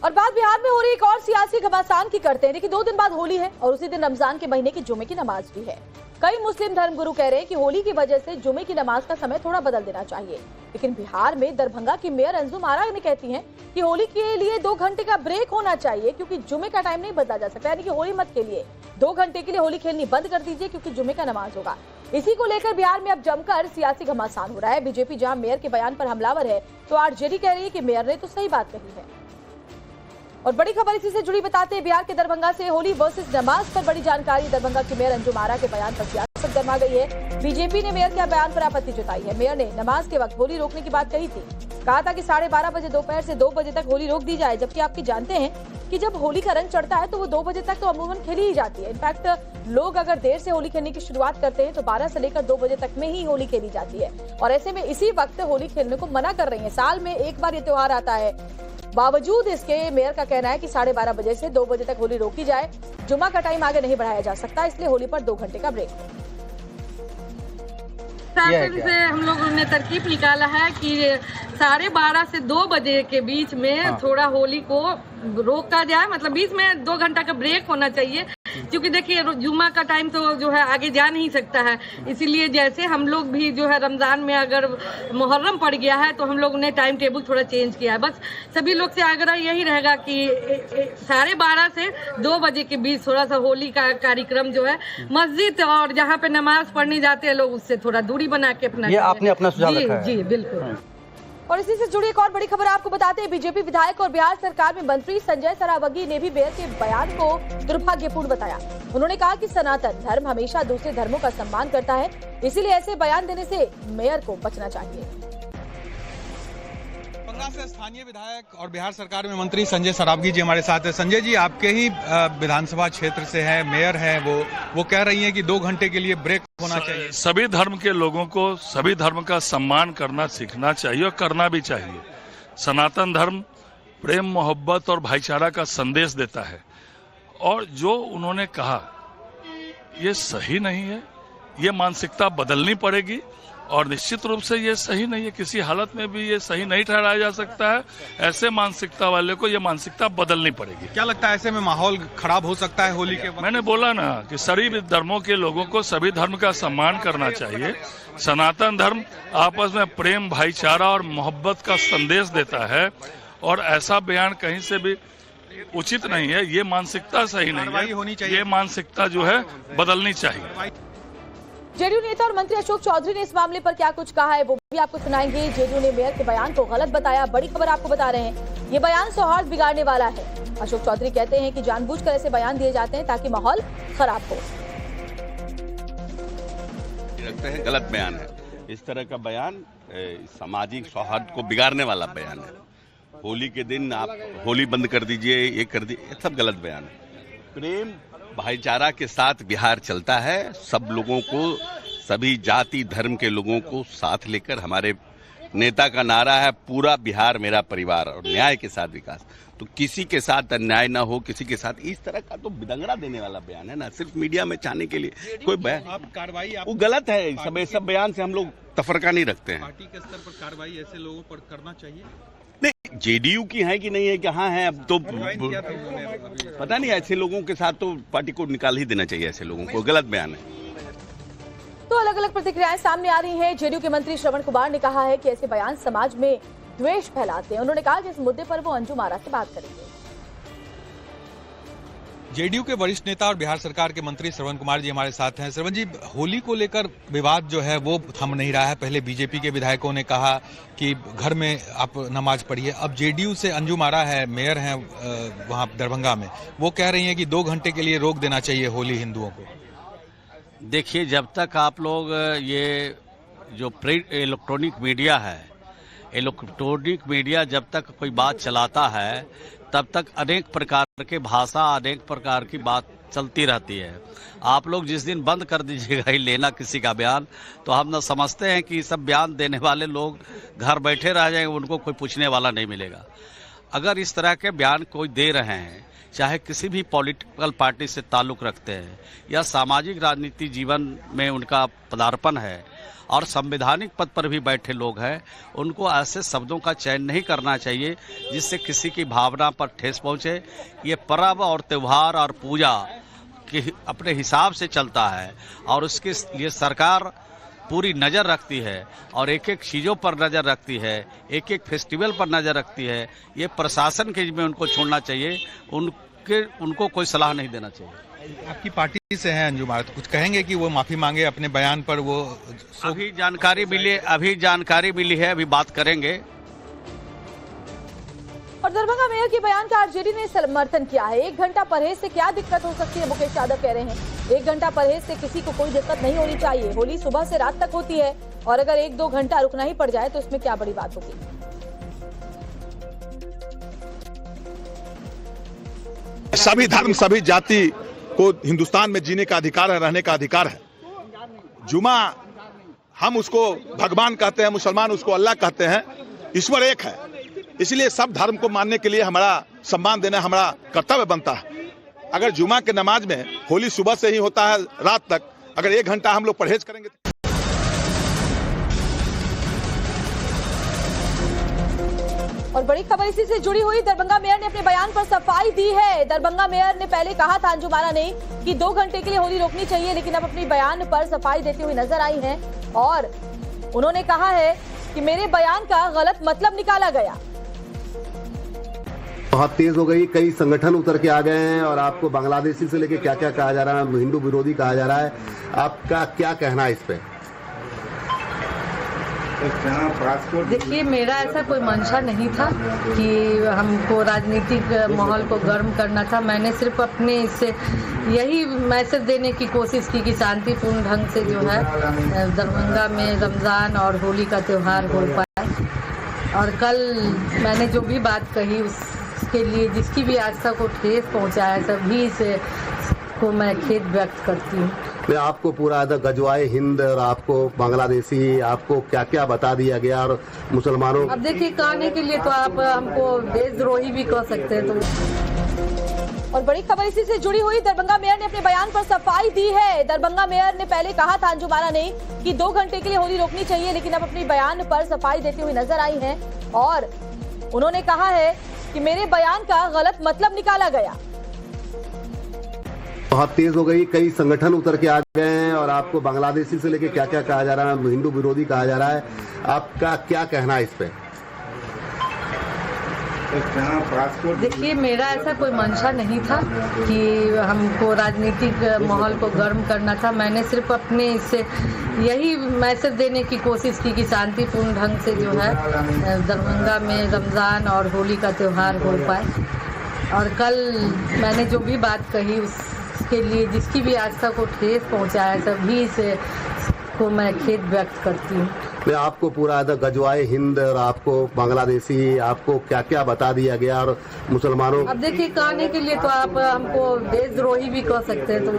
और बात बिहार में हो रही एक और सियासी घमासान की करते हैं। देखिए 2 दिन बाद होली है और उसी दिन रमजान के महीने की जुमे की नमाज भी है। कई मुस्लिम धर्मगुरु कह रहे हैं कि होली की वजह से जुमे की नमाज का समय थोड़ा बदल देना चाहिए, लेकिन बिहार में दरभंगा की मेयर अंजुम आरा ने कहती हैं कि होली के लिए 2 घंटे का ब्रेक होना चाहिए, क्योंकि जुमे का टाइम नहीं बदला जा सकता। यानी कि होली मत के लिए 2 घंटे के लिए होली खेलनी बंद कर दीजिए, क्योंकि जुमे का नमाज होगा। इसी को लेकर बिहार में अब जमकर सियासी घमासान हो रहा है। बीजेपी जहां मेयर के बयान पर हमलावर है, तो आरजेडी कह रही है कि मेयर ने तो सही बात कही है। और बड़ी खबर इसी से जुड़ी बताते हैं, बिहार के दरभंगा से होली वर्सेस नमाज पर बड़ी जानकारी। दरभंगा की मेयर अंजुम आरा के बयान पर सियासत गरमा गई है। बीजेपी ने मेयर के बयान पर आपत्ति जताई है। मेयर ने नमाज के वक्त होली रोकने की बात कही थी। कहा था कि 12:30 बजे दोपहर से 2 बजे तक होली रोक दी जाए, जबकि आपकी जानते हैं कि जब होली का रंग चढ़ता है तो वो 2 बजे तक तो अमूमन खेली ही जाती है। इनफैक्ट लोग अगर देर से होली खेलने की शुरुआत करते हैं तो 12 से लेकर 2 बजे तक में ही होली खेली जाती है, और ऐसे में इसी वक्त होली खेलने को मना कर रही है। साल में एक बार ये त्योहार आता है, बावजूद इसके मेयर का कहना है कि 12:30 बजे से 2 बजे तक होली रोकी जाए। जुमा का टाइम आगे नहीं बढ़ाया जा सकता, इसलिए होली पर 2 घंटे का ब्रेक हो। शासन से हम लोगों ने तरकीब निकाला है कि 12:30 से 2 बजे के बीच में थोड़ा होली को रोका जाए, मतलब बीच में 2 घंटा का ब्रेक होना चाहिए, क्योंकि देखिए जुम्मा का टाइम तो जो है आगे जा नहीं सकता है। इसीलिए जैसे हम लोग भी जो है रमजान में अगर मुहर्रम पड़ गया है तो हम लोग ने टाइम टेबल थोड़ा चेंज किया है। बस सभी लोग से आग्रह यही रहेगा कि 12:30 से 2 बजे के बीच थोड़ा सा होली का कार्यक्रम जो है मस्जिद और जहाँ पे नमाज पढ़ने जाते हैं लोग उससे थोड़ा दूरी बना के अपना, ये आपने अपना सुझाव रखा है। जी बिल्कुल। और इसी से जुड़ी एक और बड़ी खबर आपको बताते हैं, बीजेपी विधायक और बिहार सरकार में मंत्री संजय सरावगी ने भी मेयर के बयान को दुर्भाग्यपूर्ण बताया। उन्होंने कहा कि सनातन धर्म हमेशा दूसरे धर्मों का सम्मान करता है, इसीलिए ऐसे बयान देने से मेयर को बचना चाहिए। बंगा से स्थानीय विधायक और बिहार सरकार में मंत्री संजय सरावगी जी हमारे साथ है। संजय जी, आपके ही विधानसभा क्षेत्र से है, मेयर है, वो कह रही हैं कि 2 घंटे के लिए ब्रेक होना चाहिए। सभी धर्म के लोगों को सभी धर्म का सम्मान करना सीखना चाहिए और करना भी चाहिए। सनातन धर्म प्रेम, मोहब्बत और भाईचारा का संदेश देता है, और जो उन्होंने कहा ये सही नहीं है। ये मानसिकता बदलनी पड़ेगी और निश्चित रूप से ये सही नहीं है, किसी हालत में भी ये सही नहीं ठहराया जा सकता है। ऐसे मानसिकता वाले को ये मानसिकता बदलनी पड़ेगी। क्या लगता है ऐसे में माहौल खराब हो सकता है होली के वक्त? मैंने बोला ना कि सभी धर्मों के लोगों को सभी धर्म का सम्मान करना चाहिए। सनातन धर्म आपस में प्रेम, भाईचारा और मोहब्बत का संदेश देता है, और ऐसा बयान कहीं से भी उचित नहीं है। ये मानसिकता सही नहीं है, ये मानसिकता जो है बदलनी चाहिए। जेडीयू नेता और मंत्री अशोक चौधरी ने इस मामले पर क्या कुछ कहा है वो भी आपको सुनाएंगे। जेडीयू ने मेयर के बयान को गलत बताया। बड़ी खबर आपको बता रहे हैं, ये बयान सौहार्द बिगाड़ने वाला है। अशोक चौधरी कहते हैं कि जानबूझकर ऐसे बयान दिए जाते हैं ताकि माहौल खराब हो। लगता है गलत बयान है। इस तरह का बयान सामाजिक सौहार्द को बिगाड़ने वाला बयान है। होली के दिन आप होली बंद कर दीजिए, ये कर दीजिए, ये सब गलत बयान है। प्रेम भाईचारा के साथ बिहार चलता है। सब लोगों को, सभी जाति धर्म के लोगों को साथ लेकर हमारे नेता का नारा है पूरा बिहार मेरा परिवार, और न्याय के साथ विकास। तो किसी के साथ अन्याय ना हो, किसी के साथ इस तरह का तो बिदंगड़ा देने वाला बयान है ना, सिर्फ मीडिया में चाहने के लिए कोई बयान कार्रवाई वो गलत है। सब बयान से हम लोग तफरका नहीं रखते हैं। पार्टी के स्तर पर कार्रवाई ऐसे लोगों पर करना चाहिए। नहीं, जेडीयू की है कि नहीं है, कहाँ है अब तो पता नहीं। ऐसे लोगों के साथ तो पार्टी को निकाल ही देना चाहिए। ऐसे लोगों को गलत बयान है। तो अलग अलग प्रतिक्रियाएं सामने आ रही हैं। जेडीयू के मंत्री श्रवण कुमार ने कहा है कि ऐसे बयान समाज में द्वेष फैलाते हैं। उन्होंने कहा कि इस मुद्दे पर वो अंजुम आरा से बात करेंगे। जेडीयू के वरिष्ठ नेता और बिहार सरकार के मंत्री श्रवण कुमार जी हमारे साथ हैं। श्रवण जी, होली को लेकर विवाद जो है वो थम नहीं रहा है। पहले बीजेपी के विधायकों ने कहा कि घर में आप नमाज पढ़िए, अब जेडीयू से अंजुम आरा है, मेयर हैं वहां दरभंगा में, वो कह रही हैं कि 2 घंटे के लिए रोक देना चाहिए होली हिंदुओं को। देखिए, जब तक आप लोग ये जो इलेक्ट्रॉनिक मीडिया है, इलेक्ट्रॉनिक मीडिया जब तक कोई बात चलाता है तब तक अनेक प्रकार के भाषा, अनेक प्रकार की बात चलती रहती है। आप लोग जिस दिन बंद कर दीजिएगा ही लेना किसी का बयान, तो हम न समझते हैं कि सब बयान देने वाले लोग घर बैठे रह जाएंगे, उनको कोई पूछने वाला नहीं मिलेगा। अगर इस तरह के बयान कोई दे रहे हैं, चाहे किसी भी पॉलिटिकल पार्टी से ताल्लुक रखते हैं या सामाजिक राजनीति जीवन में उनका पदार्पण है और संवैधानिक पद पर भी बैठे लोग हैं, उनको ऐसे शब्दों का चयन नहीं करना चाहिए जिससे किसी की भावना पर ठेस पहुंचे। ये पर्व और त्यौहार और पूजा के अपने हिसाब से चलता है और उसके लिए सरकार पूरी नज़र रखती है और एक एक चीज़ों पर नज़र रखती है, एक एक फेस्टिवल पर नज़र रखती है। ये प्रशासन के में उनको छोड़ना चाहिए, उनको कोई सलाह नहीं देना चाहिए। आपकी पार्टी से हैं अंजुम आरा, तो कुछ कहेंगे कि वो माफी मांगे अपने बयान पर? वो अभी जानकारी मिली है, अभी बात करेंगे। और दरभंगा मेयर के बयान का आरजेडी ने समर्थन किया है। 1 घंटा परहेज से क्या दिक्कत हो सकती है, मुकेश यादव कह रहे हैं 1 घंटा परहेज से किसी को कोई दिक्कत नहीं होनी चाहिए। होली सुबह से रात तक होती है और अगर 1-2 घंटा रुकना ही पड़ जाए तो इसमें क्या बड़ी बात होगी। सभी धर्म सभी जाति को हिंदुस्तान में जीने का अधिकार है, रहने का अधिकार है। जुमा हम उसको भगवान कहते हैं, मुसलमान उसको अल्लाह कहते हैं, ईश्वर एक है। इसलिए सब धर्म को मानने के लिए हमारा सम्मान देना हमारा कर्तव्य बनता है। अगर जुमा के नमाज में होली सुबह से ही होता है रात तक, अगर 1 घंटा हम लोग परहेज करेंगे। और बड़ी खबर इसी से जुड़ी हुई, दरभंगा मेयर ने अपने बयान पर सफाई दी है। दरभंगा मेयर ने पहले कहा था अंजुम आरा ने कि 2 घंटे के लिए होली रोकनी चाहिए, लेकिन अब अपने बयान पर सफाई देती हुई नजर आई हैं और उन्होंने कहा है कि मेरे बयान का गलत मतलब निकाला गया। बहुत तेज हो गई, कई संगठन उतर के आ गए हैं और आपको बांग्लादेशी से लेके क्या क्या कहा जा रहा है, हिंदू विरोधी कहा जा रहा है, आपका क्या कहना है इस पे? देखिए, मेरा ऐसा कोई मंशा नहीं था कि हमको राजनीतिक माहौल को गर्म करना था। मैंने सिर्फ अपने इससे यही मैसेज देने की कोशिश की कि शांतिपूर्ण ढंग से जो है दरभंगा में रमज़ान और होली का त्यौहार हो पाए। और कल मैंने जो भी बात कही उसके लिए जिसकी भी आस्था को ठेस पहुंचाया, सभी से को मैं खेद व्यक्त करती हूँ। आपको पूरा गजवाए हिंद और आपको बांग्लादेशी आपको क्या क्या बता दिया गया और मुसलमानों। अब देखिए, कहने के लिए तो आप हमको देशद्रोही भी कह सकते हैं। तो और बड़ी खबर इसी से जुड़ी हुई, दरभंगा मेयर ने अपने बयान पर सफाई दी है। दरभंगा मेयर ने पहले कहा था अंजुम आरा ने कि 2 घंटे के लिए होली रोकनी चाहिए, लेकिन अब अपने बयान पर सफाई देती हुई नजर आई हैं और उन्होंने कहा है कि मेरे बयान का गलत मतलब निकाला गया। बहुत तेज हो गई, कई संगठन उतर के आ गए हैं और आपको बांग्लादेशी से लेके क्या क्या कहा जा रहा है, हिंदू विरोधी कहा जा रहा है, आपका क्या कहना है इस पे? देखिए, मेरा ऐसा कोई मंशा नहीं था कि हमको राजनीतिक माहौल को गर्म करना था। मैंने सिर्फ अपने इससे यही मैसेज देने की कोशिश की कि शांतिपूर्ण ढंग से जो है दरभंगा में रमज़ान और होली का त्यौहार हो पाए। और कल मैंने जो भी बात कही उसके लिए जिसकी भी आस्था को ठेस पहुंचाया, सभी से को मैं खेद व्यक्त करती हूँ। आपको पूरा गजवाए हिंद और आपको बांग्लादेशी आपको क्या क्या बता दिया गया और मुसलमानों। अब देखिए, कहने के लिए तो आप हमको देशद्रोही भी कह सकते हैं। तो